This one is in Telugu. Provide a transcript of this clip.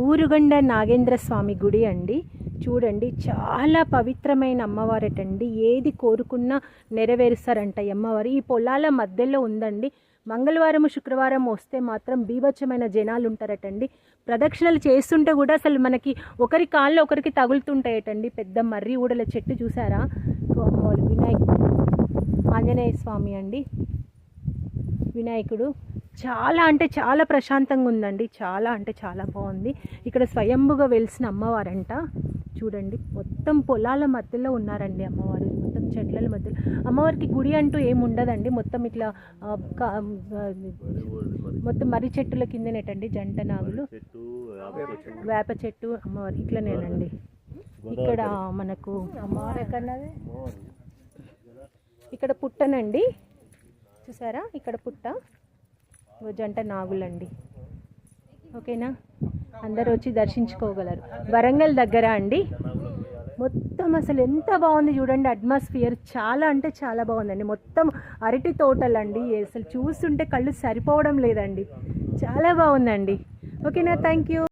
ఊరుగొండ నాగేంద్ర స్వామి గుడి అండి. చూడండి, చాలా పవిత్రమైన అమ్మవారటండి. ఏది కోరుకున్నా నెరవేరుస్తారంట ఈ అమ్మవారు. ఈ పొలాల మధ్యలో ఉందండి. మంగళవారం శుక్రవారం వస్తే మాత్రం బీభత్సమైన జనాలు ఉంటారటండి. ప్రదక్షిణలు చేస్తుంటే కూడా అసలు మనకి ఒకరి కాళ్ళు ఒకరికి తగులుతుంటాయటండి. పెద్ద మర్రి ఊడల చెట్టు చూసారా? వినాయకుడు, ఆంజనేయ స్వామి అండి, వినాయకుడు. చాలా అంటే చాలా ప్రశాంతంగా ఉందండి. చాలా అంటే చాలా బాగుంది. ఇక్కడ స్వయంభుగా వెలిసిన అమ్మవారంట. చూడండి, మొత్తం పొలాల మధ్యలో ఉన్నారండి అమ్మవారు. మొత్తం చెట్ల మధ్యలో. అమ్మవారికి గుడి అంటూ ఏమి ఉండదండి. మొత్తం ఇట్లా మొత్తం మర్రి చెట్టుల కిందనేటండి. జంట నాగులు, వేప చెట్టు అమ్మవారు ఇట్లనేనండి. ఇక్కడ మనకు అమ్మవారు ఎక్కడన్నది, ఇక్కడ పుట్టనండి. చూసారా, ఇక్కడ పుట్ట, జంట నాగులండి. ఓకేనా, అందరూ వచ్చి దర్శించుకోగలరు. వరంగల్ దగ్గర అండి. మొత్తం అసలు ఎంత బాగుంది చూడండి. అట్మాస్ఫియర్ చాలా అంటే చాలా బాగుందండి. మొత్తం అరటి తోటలండి. అసలు చూస్తుంటే కళ్ళు సరిపోవడం లేదండి. చాలా బాగుందండి. ఓకేనా, థ్యాంక్ యూ.